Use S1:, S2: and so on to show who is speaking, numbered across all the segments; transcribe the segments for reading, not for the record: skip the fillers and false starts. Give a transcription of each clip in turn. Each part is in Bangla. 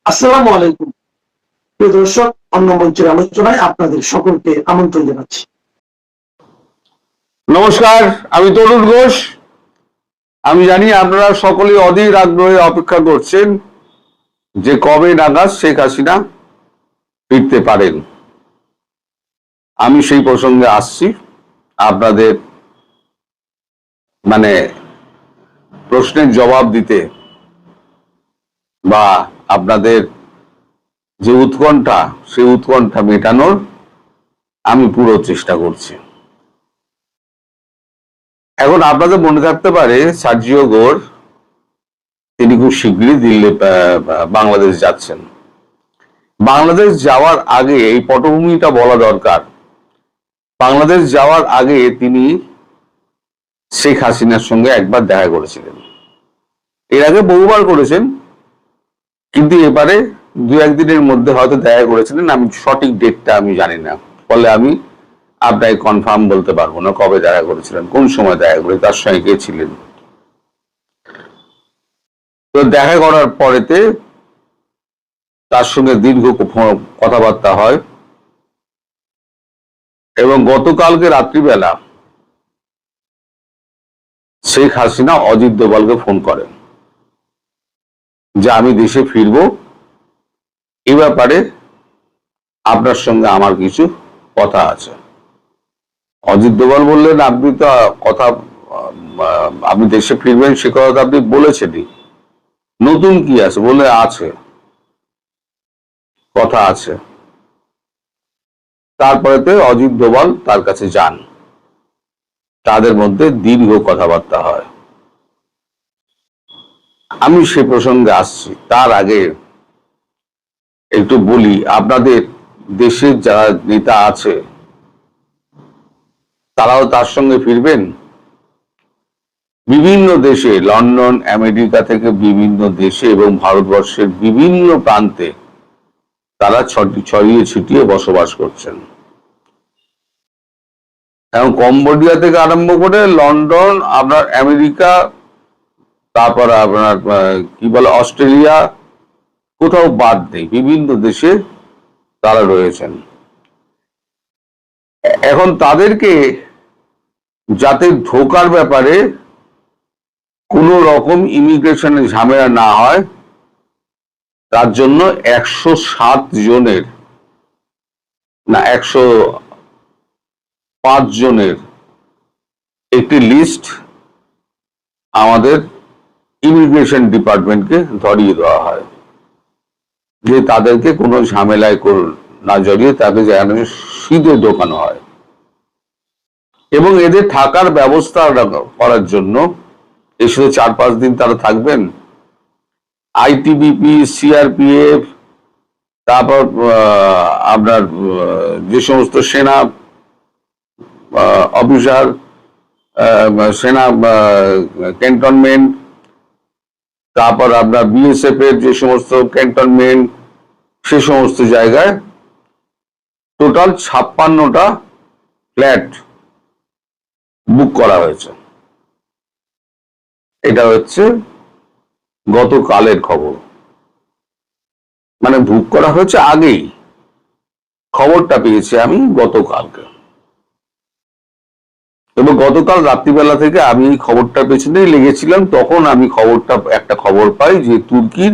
S1: আসসালামু আলাইকুম প্রিয় দর্শক, অন্য মঞ্চের আলোচনায় আপনাদের সকলকে আমন্ত্রণ জানাচ্ছি।
S2: নমস্কার, আমি তরুণ ঘোষ। আমি জানি আপনারা সকলেই অধীর আগ্রহে অপেক্ষা করছেন যে কবে নাগাদ শেখ হাসিনা ফিরতে পারেন। আমি সেই প্রসঙ্গে আসছি। আপনাদের প্রশ্নের জবাব দিতে বা আপনাদের যে উৎকণ্ঠা, সেই উৎকণ্ঠা মেটানোর আমি পুরো চেষ্টা করছি। এখন আপনাদের মনে থাকতে পারে সার্জিও গোর তিনি খুব শীঘ্রই দিল্লি বাংলাদেশ যাচ্ছেন। বাংলাদেশ যাওয়ার আগে এই পটভূমিটা বলা দরকার। বাংলাদেশ যাওয়ার আগে তিনি শেখ হাসিনার সঙ্গে একবার দেখা করেছিলেন। এর আগে বহুবার করেছেন, কিন্তু এবারে দু একদিনের মধ্যে হয়তো দেখা করেছিলেন। আমি সঠিক ডেটটা আমি জানি না, ফলে আমি আপনাকে কনফার্ম বলতে পারবো না কবে দেখা করেছিলেন, কোন সময় দেখা করে, তার সঙ্গে কে ছিলেন। তো দেখা করার পরেতে তার সঙ্গে দীর্ঘ কথাবার্তা হয় এবং গতকালকে রাত্রিবেলা শেখ হাসিনা অজিত দোভালকে ফোন করেন যে আমি দেশে ফিরবো, এ ব্যাপারে আপনার সঙ্গে আমার কিছু কথা আছে। অজিত দোভাল বললেন, আপনি তো আপনি দেশে ফিরবেন সে কথা আপনি বলেছেনই, নতুন কি আছে? বলে আছে, কথা আছে। তারপরেতে অজিত দোভাল তার কাছে যান, তাদের মধ্যে দীর্ঘ কথাবার্তা হয়। আমি সে প্রসঙ্গে আসছি। তার আগে একটু বলি, আপনাদের দেশের যারা নেতা আছে তারাও তার সঙ্গে ফিরবেন। বিভিন্ন দেশে, লন্ডন, আমেরিকা থেকে বিভিন্ন দেশে এবং ভারতবর্ষের বিভিন্ন প্রান্তে তারা ছড়িয়ে ছিটিয়ে বসবাস করছেন। এবং কম্বোডিয়া থেকে আরম্ভ করে লন্ডন, আপনার আমেরিকা, তারপর আপনার কি বলে অস্ট্রেলিয়া, কোথাও বাদ নেই, বিভিন্ন দেশে তারা রয়েছেন। এখন তাদেরকে যাতে ঢোকার ব্যাপারে কোন রকম ইমিগ্রেশনে ঝামেলা না হয়, তার জন্য 107 জনের না 105 জনের একটি লিস্ট আমাদের ইমিগ্রেশন ডিপার্টমেন্টকে ধরিয়ে দেওয়া হয় যে তাদেরকে কোনো ঝামেলায় না জড়িয়ে তাকে যেন সিধে ঢোকানো হয়। এবং এদের থাকার ব্যবস্থা করার জন্য এই শুধু 4-5 দিন তারা থাকবেন, আইটিবিপি, সিআরপিএফ, তারপর আপনার যে সমস্ত সেনা অফিসার, সেনা ক্যান্টনমেন্ট, তারপর আপনার বিএসএফ এর যে সমস্ত ক্যান্টনমেন্ট, সে সমস্ত জায়গায় টোটাল 56টা ফ্ল্যাট বুক করা হয়েছে। এটা হচ্ছে গতকালের খবর, বুক করা হয়েছে আগেই, খবরটা পেয়েছি আমি গতকালকে। এবং গতকাল রাত্রিবেলা থেকে আমি এই খবরটার পেছনেই লেগেছিলাম। তখন আমি একটা খবর পাই যে তুর্কির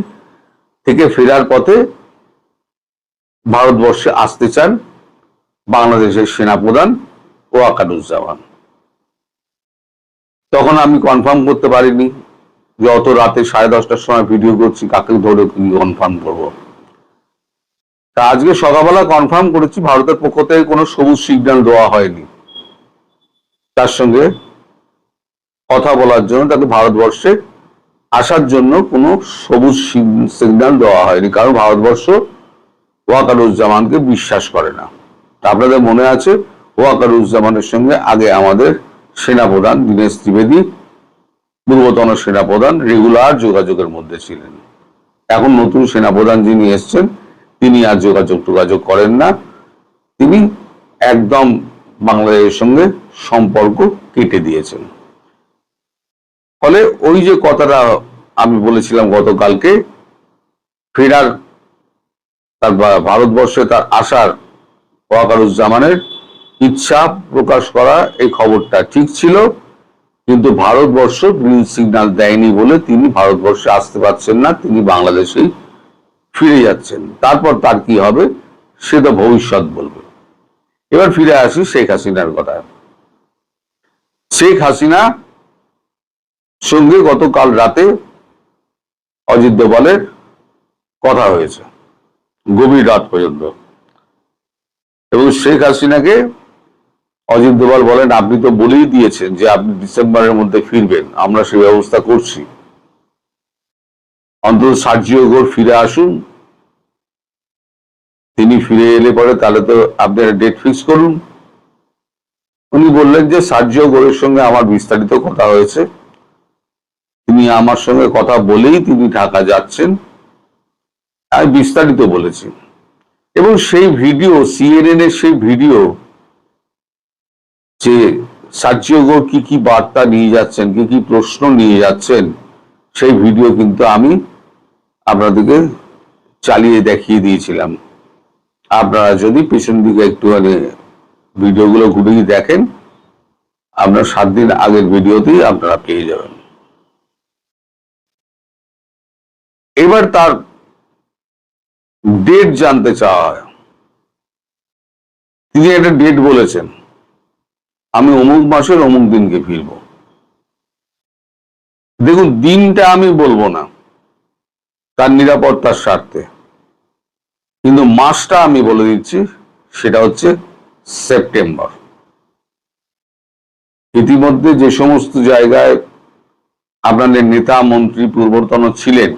S2: থেকে ফেরার পথে ভারতবর্ষে আসতে চান বাংলাদেশের সেনাপ্রধান ওয়াকারুজ্জামান। তখন আমি কনফার্ম করতে পারিনি যে অত রাতে 10:30টার সময় ভিডিও করছি, কাকে ধরে কি কনফার্ম করবো। তা আজকে সকালবেলা কনফার্ম করেছি, ভারতের পক্ষ থেকে কোনো সবুজ সিগন্যাল দেওয়া হয়নি তার সঙ্গে কথা বলার জন্য, তাকে ভারতবর্ষে আসার জন্য কোনো সবুজ সিগন্যাল দেওয়া হয়নি, কারণ ভারতবর্ষ ওয়াকারুজ্জামানকে বিশ্বাস করে না। আপনাদের মনে আছে, ওয়াকারুজ্জামানের সঙ্গে আগে আমাদের সেনাপ্রধান দীনেশ ত্রিবেদী, পূর্বতন সেনাপ্রধান, রেগুলার যোগাযোগের মধ্যে ছিলেন। এখন নতুন সেনাপ্রধান যিনি এসছেন তিনি আর যোগাযোগ করেন না। তিনি একদম বাংলাদেশের সঙ্গে সম্পর্ক কেটে দিয়েছেন। ফলে ওই যে কথাটা আমি বলেছিলাম গতকালকে, ফেরার তার ভারতবর্ষে তার আসার ওয়াকারুজ্জামানের ইচ্ছা প্রকাশ করা, এই খবরটা ঠিক ছিল, কিন্তু ভারতবর্ষ গ্রিন সিগন্যাল দেয়নি বলে তিনি ভারতবর্ষে আসতে পারছেন না, তিনি বাংলাদেশেই ফিরে যাচ্ছেন। তারপর তার কি হবে সে তো ভবিষ্যৎ বলবে। এবার ফিরে আসি শেখ হাসিনার কথায়। শেখ হাসিনা সঙ্গে গতকাল রাতে অজিত দোভালের কথা হয়েছে গভীর রাত পর্যন্ত, এবং শেখ হাসিনাকে অজিত দোভাল বলেন, আপনি তো বলেই দিয়েছেন যে আপনি ডিসেম্বরের মধ্যে ফিরবেন, আমরা সেই ব্যবস্থা করছি, অন্তত সার্জিও গোর ফিরে আসুন, তিনি ফিরে এলে পরে তাহলে তো আপনারা ডেট ফিক্স করুন। উনি বললেন যে সার্জিও গোরের সঙ্গে আমার বিস্তারিত কথা হয়েছে, তিনি আমার সঙ্গে কথা বলেই তিনি ঢাকা যাচ্ছেন, আমি বিস্তারিত বলেছি। এবং সেই ভিডিও, CNN এর সেই ভিডিও, যে সার্জিও গোর কি কি বার্তা নিয়ে যাচ্ছেন, কি কি প্রশ্ন নিয়ে যাচ্ছেন, সেই ভিডিও কিন্তু আমি আপনাদেরকে চালিয়ে দেখিয়ে দিয়েছিলাম। আপনারা যদি পেছন দিকে একটুখানি ভিডিওগুলো ঘুরে দেখেন, আপনার 7 দিন আগের ভিডিওতেই আপনারা পেয়ে যাবেন। এবার তার ডেট জানতে চাওয়া হয়। তিনি একটা ডেট বলেছেন, আমি অমুক মাসের অমুক দিনকে ফিরব। দেখুন, দিনটা আমি বলবো না তার নিরাপত্তার স্বার্থে, কিন্তু মাসটা আমি বলে দিচ্ছি, সেটা হচ্ছে সেপ্টেম্বর। ইতিমধ্যে যে সমস্ত জায়গায় আপনাদের নেতা মন্ত্রী পূর্বতন ছিলেন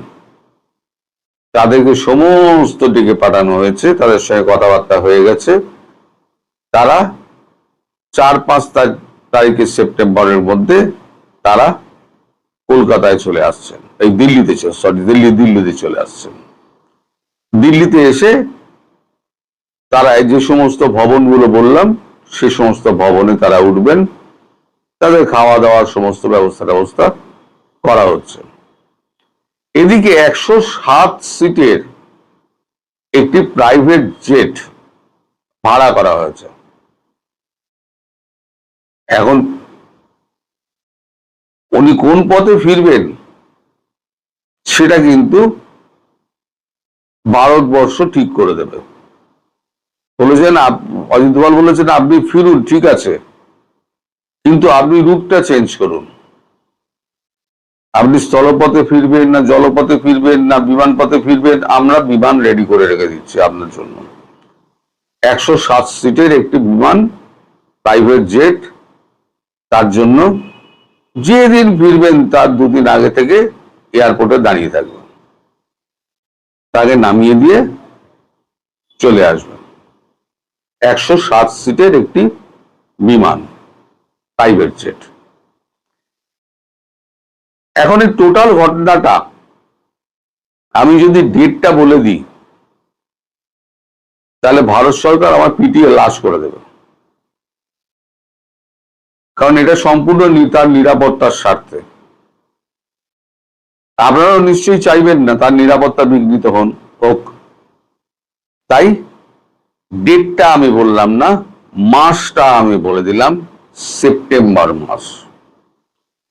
S2: তাদেরকে সমস্ত ডেকে পাঠানো হয়েছে, তাদের সঙ্গে কথাবার্তা হয়ে গেছে, তারা 4-5 তারিখে সেপ্টেম্বরের মধ্যে তারা কলকাতায় চলে আসছেন, এই দিল্লিতে চলে আসছেন। দিল্লিতে এসে তারা যে সমস্ত ভবনগুলো বললাম সে সমস্ত ভবনে তারা উঠবেন, তাদের খাওয়া দাওয়ার সমস্ত ব্যবস্থা করা হচ্ছে। এদিকে 107 সিটের একটি প্রাইভেট জেট ভাড়া করা হয়েছে। এখন উনি কোন পথে ফিরবেন সেটা কিন্তু ভারতবর্ষ ঠিক করে দেবে। বলেছেন, অজিত দোভাল বলেছেন আপনি ফিরুন, ঠিক আছে, কিন্তু আপনি রুটটা চেঞ্জ করুন। আপনি স্থলপথে ফিরবেন না জলপথে ফিরবেন না বিমান পথে ফিরবেন, আমরা বিমান রেডি করে রেখে দিচ্ছি আপনার জন্য। 107 সিটের একটি বিমান, প্রাইভেট জেট, তার জন্য যেদিন ফিরবেন তার 2 দিন আগে থেকে এয়ারপোর্টে দাঁড়িয়ে থাকবেন, তাকে নামিয়ে দিয়ে চলে আসবেন। 107 সিটের একটি বিমান, প্রাইভেট জেট। এখন এই টোটাল ঘটনাটা আমি যদি ডেটটা বলে দিই তাহলে ভারত সরকার আমার পিটিয়ে লাশ করে দেবে, কারণ এটা সম্পূর্ণ তার নিরাপত্তার স্বার্থে। আপনারাও নিশ্চয়ই চাইবেন না তার নিরাপত্তা বিঘ্নিত হোক, তাই ডেটটা আমি বললাম না, মাসটা আমি বলে দিলাম, সেপ্টেম্বর মাস।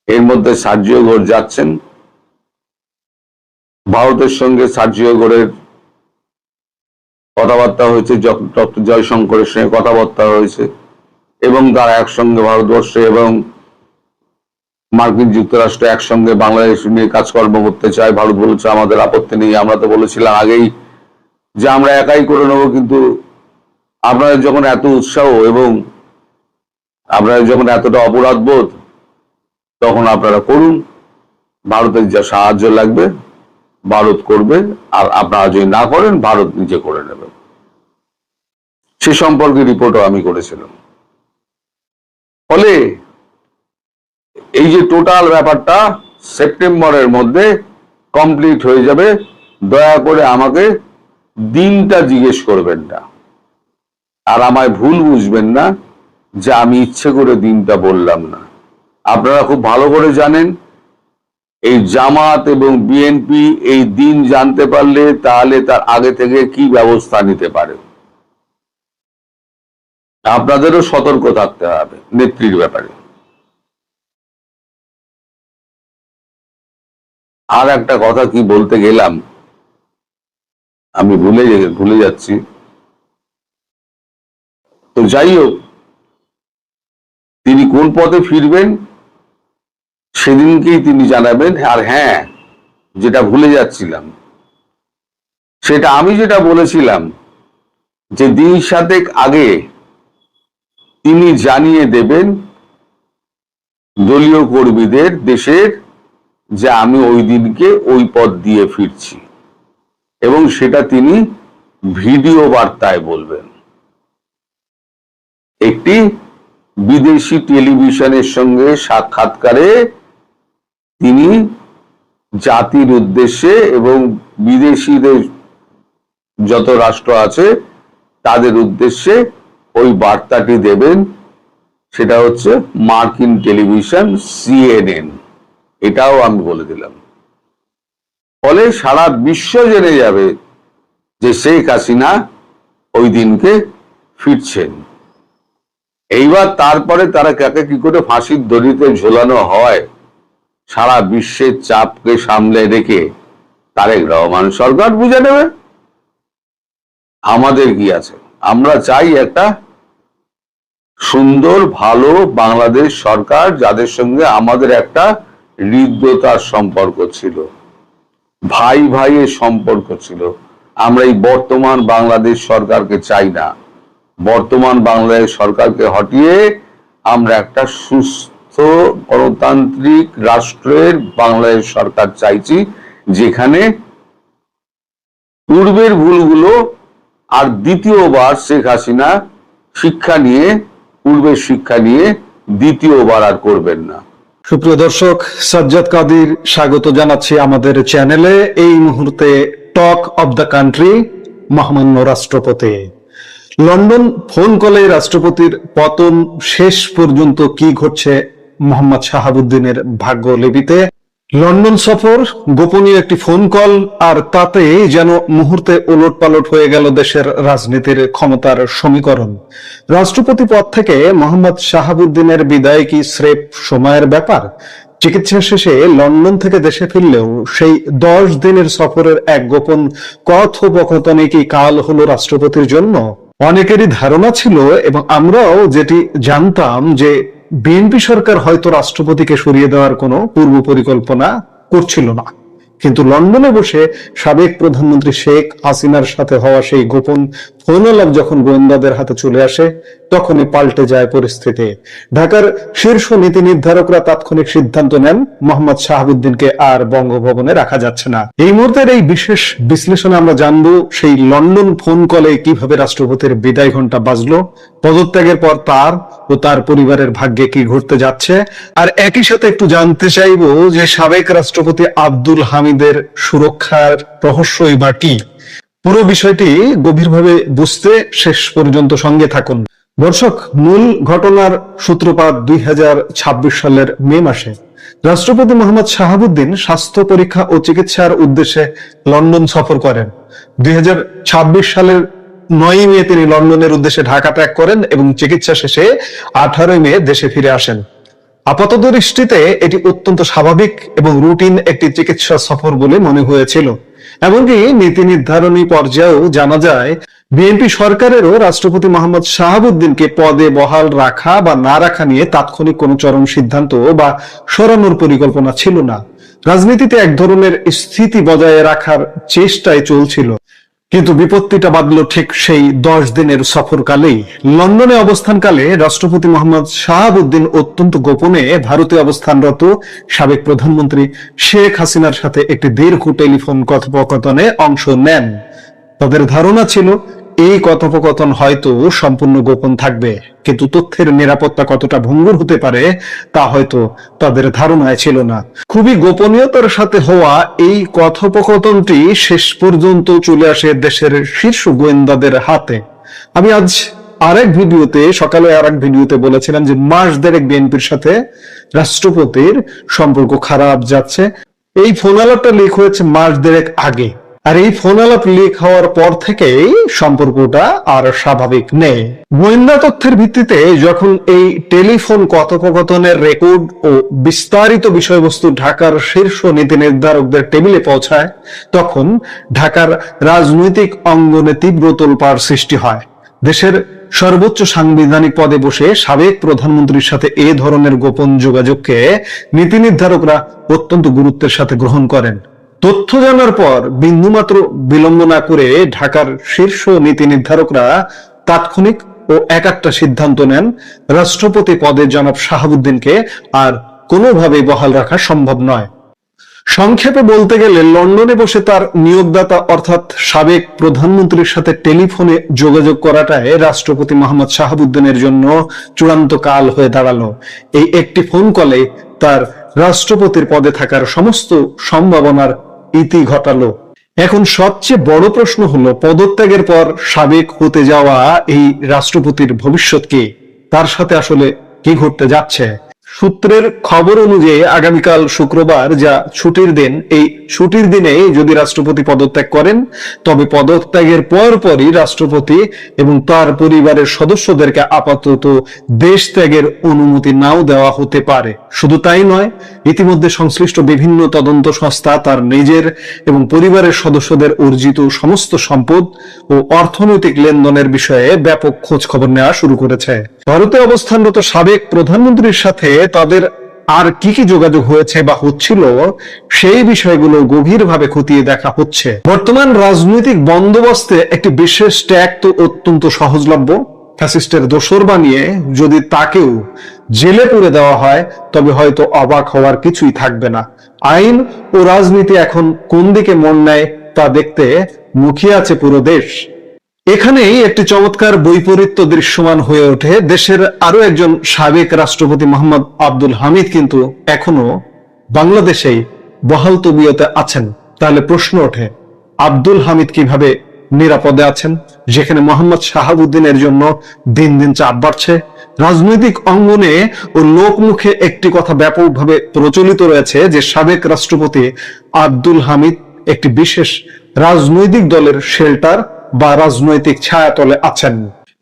S2: এর মধ্যে সার্জিও গোর যাচ্ছেন, ভারতের সঙ্গে সার্জিও গোরের কথাবার্তা হয়েছে, ডক্টর জয়শঙ্করের সঙ্গে কথাবার্তা হয়েছে, এবং তারা একসঙ্গে ভারতবর্ষে এবং মার্কিন যুক্তরাষ্ট্র একসঙ্গে বাংলাদেশ নিয়ে কাজকর্ম করতে চায়। ভারত বলেছে আমাদের আপত্তি নেই, আমরা তো বলেছিলাম আগেই যে আমরা একাই করে নেবো, কিন্তু আপনাদের যখন এত উৎসাহ এবং আপনাদের যখন এতটা অপরাধ বোধ, তখন আপনারা করুন, ভারতের যা সাহায্য লাগবে ভারত করবে, আর আপনারা যদি না করেন ভারত নিজে করে নেবে। সে সম্পর্কে রিপোর্টও আমি করেছিলাম। ফলে এই যে টোটাল ব্যাপারটা সেপ্টেম্বরের মধ্যে কমপ্লিট হয়ে যাবে। দয়া করে আমাকে দিনটা জিজ্ঞেস করবেন না, আর আমায় ভুল বুঝবেন না যে আমি ইচ্ছে করে দিনটা বললাম না। আপনারা খুব ভালো করে জানেন এই জামাত এবং বিএনপি এই দিন জানতে পারলে তাহলে তার আগে থেকে কি ব্যবস্থা নিতে পারে। আপনাদেরও সতর্ক থাকতে হবে নেত্রীর ব্যাপারে। আর একটা কথা কি বলতে গেলাম, আমি ভুলে যাচ্ছি। তো যাই হোক, তিনি কোন পথে ফিরবেন সেদিনকেই তিনি জানাবেন। আর হ্যাঁ, যেটা ভুলে যাচ্ছিলাম, সেটা আমি যেটা বলেছিলাম যে দিন সাতেক আগে তিনি জানিয়ে দেবেন দলীয় কর্মীদের, দেশের, যে আমি ওই দিনকে ওই পথ দিয়ে ফিরছি, এবং সেটা তিনি ভিডিও বার্তায় বলবেন। একটি বিদেশি টেলিভিশনের সঙ্গে সাক্ষাৎকারে তিনি জাতির উদ্দেশ্যে এবং বিদেশিদের যত রাষ্ট্র আছে তাদের উদ্দেশ্যে ওই বার্তাটি দেবেন। সেটা হচ্ছে মার্কিন টেলিভিশন CNN। এটাও আমি বলে দিলাম। ফলে সারা বিশ্ব জেনে যাবে যে শেখ হাসিনা ওই দিনকে ফিরছেন। এইবার তারপরে তারা কাকে কি করে ফাঁসির দড়িতে ঝোলানো হয়, সারা বিশ্বের চাপকে সামলে রেখে তারেক রহমান সরকার বুঝে নেবে। আমাদের কি আছে? আমরা চাই একটা সুন্দর ভালো বাংলাদেশ সরকার, যাদের সঙ্গে আমাদের একটা হৃদ্যতার সম্পর্ক ছিল, ভাই ভাইয়ের সম্পর্ক ছিল। আমরা এই বর্তমান বাংলাদেশ সরকারকে চাই না। বর্তমান বাংলাদেশ সরকারকে হটিয়ে আমরা একটা সুস্থ গণতান্ত্রিক রাষ্ট্রের বাংলাদেশ সরকার চাইছি, যেখানে পূর্বের ভুলগুলো আর দ্বিতীয়বার শেখ হাসিনা পূর্বের শিক্ষা নিয়ে দ্বিতীয়বার আর করবেন না।
S3: সুপ্রিয় দর্শক, সাজ্জাদ কাদির স্বাগত জানাচ্ছি আমাদের চ্যানেলে। এই মুহূর্তে টক অব দ্য কান্ট্রি মহামান্য রাষ্ট্রপতি। লন্ডন ফোন কলে রাষ্ট্রপতির পতন শেষ পর্যন্ত কি ঘটছে মোহাম্মদ শাহাবুদ্দিনের ভাগ্যলিপিতে। লন্ডন সফর, গোপনীয় একটি ফোন কল, আর তাতে যেন মুহূর্তে ওলটপালট হয়ে গেল দেশের রাজনীতির ক্ষমতার সমীকরণ। রাষ্ট্রপতি পদ থেকে মোহাম্মদ শাহাবুদ্দিনের বিদায় কি স্রেফ সময়ের ব্যাপার? চিকিৎসা শেষে লন্ডন থেকে দেশে ফিরলেও সেই 10 দিনের সফরের এক গোপন কথোপকথনে কি কাল হলো রাষ্ট্রপতির জন্য? অনেকেরই ধারণা ছিল এবং আমরাও যেটি জানতাম যে বিএনপি সরকার হয়তো রাষ্ট্রপতিকে সরিয়ে দেওয়ার কোনো পূর্ব পরিকল্পনা করছিল না। কিন্তু লন্ডনে বসে সাবেক প্রধানমন্ত্রী শেখ হাসিনার সাথে হওয়া সেই গোপন ফোন আলাপ যখন গোয়েন্দাদের হাতে চলে আসে, তখনই পাল্টে যায় পরিস্থিতি। ঢাকার শীর্ষ নীতি নির্ধারকরা তাৎক্ষণিক সিদ্ধান্ত নেন মোহাম্মদ শাহাবুদ্দিনকে আর বঙ্গভবনে রাখা যাচ্ছে না। এই মুহূর্তের এই বিশেষ বিশ্লেষণে আমরা জানবো সেই লন্ডন ফোন কলে কিভাবে রাষ্ট্রপতির বিদায় ঘণ্টা বাজলো, পদত্যাগের পর তার ও তার পরিবারের ভাগ্যে কি ঘটতে যাচ্ছে, আর একই সাথে একটু জানতে চাইবো যে সাবেক রাষ্ট্রপতি আব্দুল হামিদের সুরক্ষার রহস্যই বা কি। পুরো বিষয়টি গভীরভাবে বুঝতে শেষ পর্যন্ত সঙ্গে থাকুন। দর্শক, মূল ঘটনার সূত্রপাত 2026 সালের মে মাসে। রাষ্ট্রপতি মোহাম্মদ শাহাবুদ্দিন স্বাস্থ্য পরীক্ষা ও চিকিৎসার উদ্দেশ্যে লন্ডন সফর করেন। 2026 সালের 9 মে তিনি লন্ডনের উদ্দেশ্যে ঢাকা ত্যাগ করেন এবং চিকিৎসা শেষে 18 মে দেশে ফিরে আসেন। আপাত দৃষ্টিতে এটি অত্যন্ত স্বাভাবিক এবং রুটিন একটি চিকিৎসা সফর বলে মনে হয়েছিল। এমনকি নীতি নির্ধারণী পর্যায়েও জানা যায় বিএনপি সরকারেরও রাষ্ট্রপতি মোহাম্মদ শাহাবুদ্দিনকে পদে বহাল রাখা বা না রাখা নিয়ে তাৎক্ষণিক কোনো চরম সিদ্ধান্ত বা সরানোর পরিকল্পনা ছিল না। রাজনীতিতে এক ধরনের স্থিতি বজায় রাখার চেষ্টায় চলছিল। কিন্তু বিপত্তিটা বাঁধলো ঠিক সেই 10 দিনের সফরকালেই। লন্ডনে অবস্থানকালে রাষ্ট্রপতি মোহাম্মদ শাহাবুদ্দিন অত্যন্ত গোপনে ভারতে অবস্থানরত সাবেক প্রধানমন্ত্রী শেখ হাসিনার সাথে একটি দীর্ঘ টেলিফোন কথোপকথনে অংশ নেন। তাদের ধারণা ছিল এই কথোপকথন হয়তো সম্পূর্ণ গোপন থাকবে, কিন্তু তথ্যের নিরাপত্তা কতটা ভঙ্গুর হতে পারে তা হয়তো তাদের ধারণায় ছিল না। খুবই গোপনীয়তার সাথে হওয়া এই কথোপকথনটি শেষ পর্যন্ত চলে আসে দেশের শীর্ষ গোয়েন্দাদের হাতে। আমি আজ সকালে আরেক ভিডিওতে বলেছিলাম যে মাস দেড়েক বিএনপির সাথে রাষ্ট্রপতির সম্পর্ক খারাপ যাচ্ছে। এই ফোন আলাপটা লিক হয়েছে মাস দেড়েক আগে, আর এই ফোন আলাপ লিক হওয়ার পর থেকেই সম্পর্কটা আর স্বাভাবিক নেই। গোয়েন্দা তথ্যের ভিত্তিতে যখন এই টেলিফোন কথোপকথনের রেকর্ড ও বিস্তারিত বিষয়বস্তু ঢাকার শীর্ষ নীতি নির্ধারকদের টেবিলে পৌঁছায়, তখন ঢাকার রাজনৈতিক অঙ্গনে তীব্র তোলপাড় সৃষ্টি হয়। দেশের সর্বোচ্চ সাংবিধানিক পদে বসে সাবেক প্রধানমন্ত্রীর সাথে এ ধরনের গোপন যোগাযোগকে নীতি নির্ধারকরা অত্যন্ত গুরুত্বের সাথে গ্রহণ করেন। তথ্য জানার পর বিন্দুমাত্র বিলম্ব না করে ঢাকার শীর্ষ নীতি নির্ধারকরা তাৎক্ষণিক ও একাত্তা সিদ্ধান্ত নেন, রাষ্ট্রপতি পদে জনাব শাহাবুদ্দিনকে আর কোনোভাবেই বহাল রাখা সম্ভব নয়। সংক্ষেপে বলতে গেলে লন্ডনে বসে তার নিয়োগদাতা অর্থাৎ সাবেক প্রধানমন্ত্রীর সাথে টেলিফোনে যোগাযোগ করাটাই রাষ্ট্রপতি মোহাম্মদ শাহাবুদ্দিনের জন্য চূড়ান্ত কাল হয়ে দাঁড়ালো। এই একটি ফোন কলে তার রাষ্ট্রপতির পদে থাকার সমস্ত সম্ভাবনার ইতি ঘটালো। এখন সবচেয়ে বড় প্রশ্ন হলো, পদত্যাগের পর সাবেক হতে যাওয়া এই রাষ্ট্রপতির ভবিষ্যৎ কি? তার সাথে আসলে কি ঘটতে যাচ্ছে? সূত্রের খবর অনুযায়ী আগামীকাল শুক্রবার, যা ছুটির দিন, এই ছুটির দিনে যদি রাষ্ট্রপতি পদত্যাগ করেন, তবে পদত্যাগের পরপরই রাষ্ট্রপতি এবং তার পরিবারের সদস্যদেরকে আপাতত দেশ ত্যাগের অনুমতি নাও দেওয়া হতে পারে। শুধু তাই নয়, ইতিমধ্যে সংশ্লিষ্ট বিভিন্ন তদন্ত সংস্থা তার নিজের এবং পরিবারের সদস্যদের অর্জিত সমস্ত সম্পদ ও অর্থনৈতিক লেনদেনের বিষয়ে ব্যাপক খোঁজ খবর নেওয়া শুরু করেছে। ভারতে অবস্থানরত সাবেক প্রধানমন্ত্রীর সাথে তাদের আর কি কি যোগাযোগ হয়েছে বা হচ্ছিল, সেই বিষয়গুলো গভীরভাবে খতিয়ে দেখা হচ্ছে। বর্তমান রাজনৈতিক বন্দোবস্তে একটি বিশেষ ট্যাগ তো অত্যন্ত সহজলভ্য। ফ্যাসিস্টের দোসর বানিয়ে যদি তাকেও জেলে পুরে দেওয়া হয়, তবে হয়তো অবাক হওয়ার কিছুই থাকবে না। আইন ও রাজনীতি এখন কোন দিকে মন নেয় তা দেখতে মুখিয়ে আছে পুরো দেশ। এখানেই একটি চমৎকার বৈপরীত্য দৃশ্যমান হয়ে ওঠে। দেশের আরো একজন সাবেক রাষ্ট্রপতি মোহাম্মদ আব্দুল হামিদ কিন্তু এখনো বাংলাদেশেই বহাল তবিয়তে আছেন। তাহলে প্রশ্ন ওঠে, আব্দুল হামিদ কিভাবে নিরাপদে আছেন, যেখানে মোহাম্মদ শাহাবুদ্দিনের জন্য দিন দিন চাপ বাড়ছে? রাজনৈতিক অঙ্গনে ও লোকমুখে একটি কথা ব্যাপকভাবে প্রচলিত রয়েছে যে সাবেক রাষ্ট্রপতি আব্দুল হামিদ একটি বিশেষ রাজনৈতিক দলের শেল্টার বা রাজনৈতিক ছায়াতলে আছেন।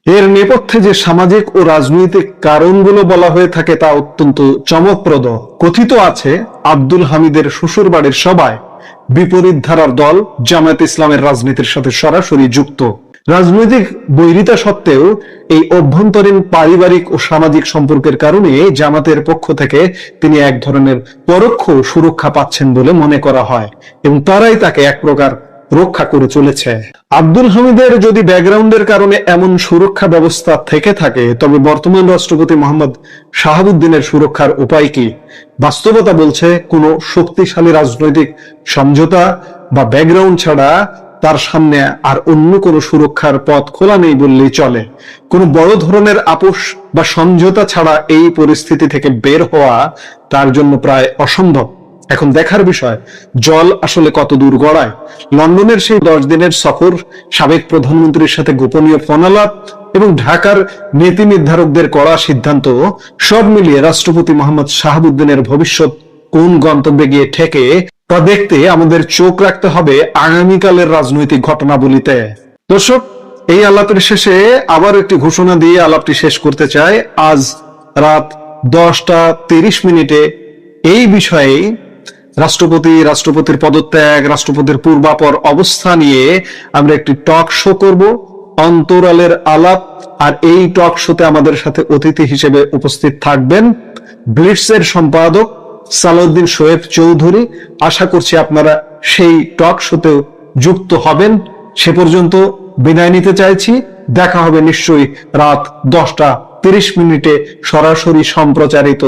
S3: এর নেপথ্যে যে সামাজিক ও রাজনৈতিক কারণগুলো বলা হয়ে থাকে তা অত্যন্ত চমকপ্রদ। কথিত আছে, আব্দুল হামিদের শ্বশুর বাড়ির সবাই বিপরীত ধারার দল জামায়াত ইসলামের রাজনীতির সাথে সরাসরি যুক্ত। রাজনৈতিক বৈরিতা সত্ত্বেও এই অভ্যন্তরীণ পারিবারিক ও সামাজিক সম্পর্কের কারণে জামাতের পক্ষ থেকে তিনি এক ধরনের পরোক্ষ সুরক্ষা পাচ্ছেন বলে মনে করা হয় এবং তারাই তাকে এক প্রকার রক্ষা করে চলেছে। আব্দুল হামিদের যদি ব্যাকগ্রাউন্ডের কারণে এমন সুরক্ষা ব্যবস্থা থেকে থাকে, তবে বর্তমান রাষ্ট্রপতি মোহাম্মদ শাহাবুদ্দিনের সুরক্ষার উপায় কি? বাস্তবতা বলছে, কোনো শক্তিশালী রাজনৈতিক সমঝোতা বা ব্যাকগ্রাউন্ড ছাড়া তার সামনে আর অন্য কোনো সুরক্ষার পথ খোলা নেই বললেই চলে। কোনো বড় ধরনের আপোষ বা সমঝোতা ছাড়া এই পরিস্থিতি থেকে বের হওয়া তার জন্য প্রায় অসম্ভব। এখন দেখার বিষয়, জল আসলে কত দূর গড়ায়। লন্ডনের সেই 10 দিনের সফর, সাবেক প্রধানমন্ত্রীর সাথে গোপনীয় ফোন আলাপ এবং ঢাকার নীতি নির্ধারকদের কড়া সিদ্ধান্ত, সব মিলিয়ে রাষ্ট্রপতি মোহাম্মদ শাহাবুদ্দিনের ভবিষ্যৎ কোন গন্তব্যে গিয়ে ঠেকে তা দেখতে আমাদের চোখ রাখতে হবে আগামীকালের রাজনৈতিক ঘটনাবলিতে। দর্শক, এই আলাপের শেষে আবার একটি ঘোষণা দিয়ে আলাপটি শেষ করতে চাই। আজ রাত 10:30 এই বিষয়ে রাষ্ট্রপতির পদত্যাগ, রাষ্ট্রপতির পূর্বাপর অবস্থা নিয়ে আমরা একটি টক শো করব, অন্তরালের আলাপ। আর এই টক শোতে আমাদের সাথে অতিথি হিসেবে উপস্থিত থাকবেন ব্লিটজের সম্পাদক সালাউদ্দিন শোয়েব চৌধুরী। আশা করছি আপনারা সেই টক শোতেও যুক্ত হবেন। সে পর্যন্ত বিদায় নিতে চাইছি। দেখা হবে নিশ্চয়ই রাত 10:30 সরাসরি সম্প্রচারিত